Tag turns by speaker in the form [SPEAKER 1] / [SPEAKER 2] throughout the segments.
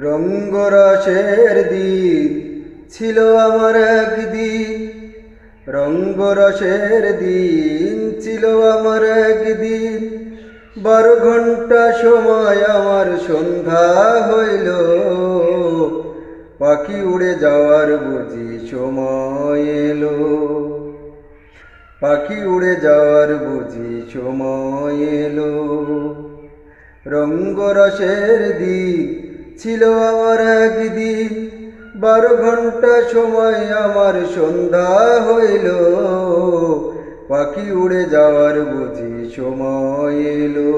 [SPEAKER 1] রঙ্গরসের দিন ছিল আমার একদিন, রঙ্গরসের দিন ছিল আমার একদিন। 12 ঘন্টা সময় আমার সন্ধ্যা হইল, পাখি উড়ে যাওয়ার বুঝি সময় এলো, পাখি উড়ে যাওয়ার বুঝি সময় এলো। রঙ্গরসের দিন ছিল আমার একদিন, 12 ঘন্টা সময় আমার সন্ধ্যা হইল, পাখি উড়ে যাওয়ার বুঝি সময় এলো,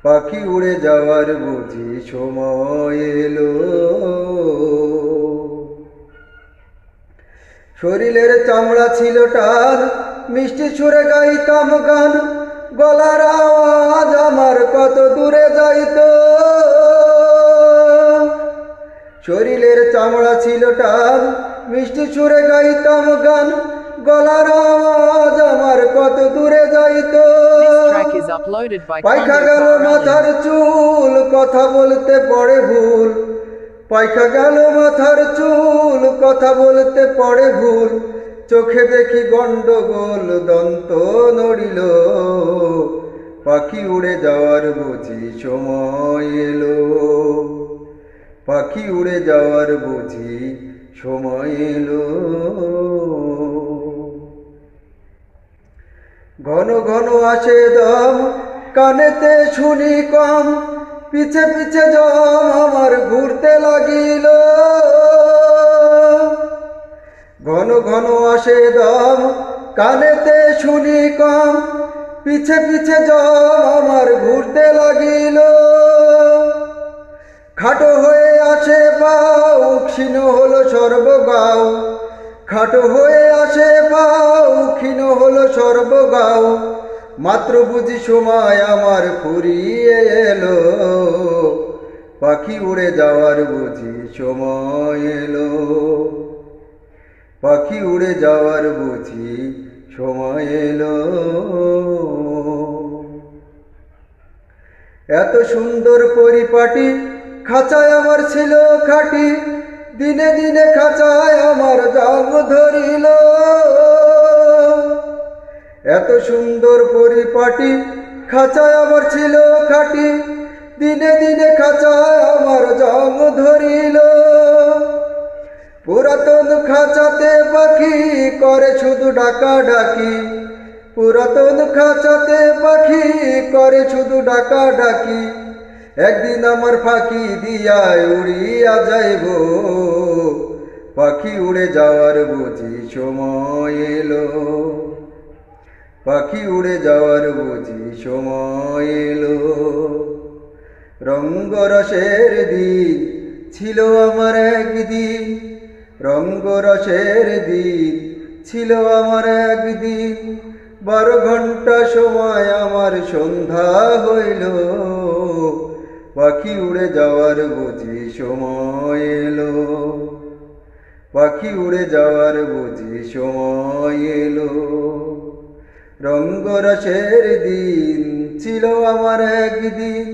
[SPEAKER 1] পাখি উড়ে যাওয়ার বুঝি সময় এলো। শরীরের চামড়া ছিল টান, মিষ্টি সুরে গাইতাম গান, গলার আওয়াজ আমার কত দূরে যাইত। শরীরের চামড়া ছিল টান, মিষ্টি সুরে গাইতাম গান, গলার আওয়াজ আমার কত দূরে যাইত। পাইখা গেল মাথার চুল, কথা বলতে পড়ে ভুল, পাইখা গেল মাথার চুল, কথা বলতে পড়ে ভুল। চোখে দেখি গন্ডগোল, দন্ত নড়িল, পাখি উড়ে যাওয়ার বুঝি সময় এলো, পাখি উড়ে যাওয়ার বুঝি সময় এলো। ঘন ঘন আসে দম, কানেতে শুনি কম, পিছে পিছে জম আমার ঘুরতে লাগিল। ঘন ঘন আসে দম, কানেতে শুনি কম, পিছে পিছে জম আমার ঘুরতে লাগিল। খাটো হয়ে আসে পাও, ক্ষীণ হলো সর্বগাও, খাটো হয়ে আসে পাও, ক্ষীণ হলো সর্বগাও। মাত্র বুঝি সময় আমার ফুরিয়ে এলো, পাখি উড়ে যাওয়ার বুঝি সময় এলো, পাখি উড়ে যাওয়ার বুঝি সময় এলো। এত সুন্দর পরিপাটি, খাঁচায় আমার ছিল খাঁটি, দিনে দিনে খাঁচায় আমার জং ধরিল। এত সুন্দর পরিপাটি, খাঁচায় আমার ছিল খাঁটি, দিনে দিনে খাঁচায় আমার জং ধরিল। পুরাতন খাঁচাতে পাখি করে শুধু ডাকা ডাকি, পুরাতন খাঁচাতে পাখি করে শুধু ডাকা ডাকি। একদিন আমার ফাঁকি দিয়া উড়িয়া যাইব, পাখি উড়ে যাওয়ার বুঝি সময় এলো, পাখি উড়ে যাওয়ার বুঝি সময় এলো। রঙ্গরসের দিন ছিল আমার একদিন, রঙ্গরসের দিন ছিল আমার একদিন। 12 ঘন্টা সময় আমার সন্ধ্যা হইল, পাখি উড়ে যাওয়ার বুঝি সময় এলো, পাখি উড়ে যাওয়ার বুঝি সময় এলো। রঙ্গরসের দিন ছিল আমার একদিন,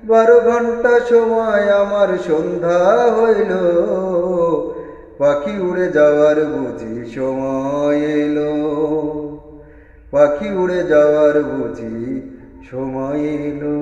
[SPEAKER 1] 12 ঘন্টা সময় আমার সন্ধ্যা হইল, পাখি উড়ে যাওয়ার বুঝি সময় এলো, পাখি উড়ে যাওয়ার বুঝি সময় এলো।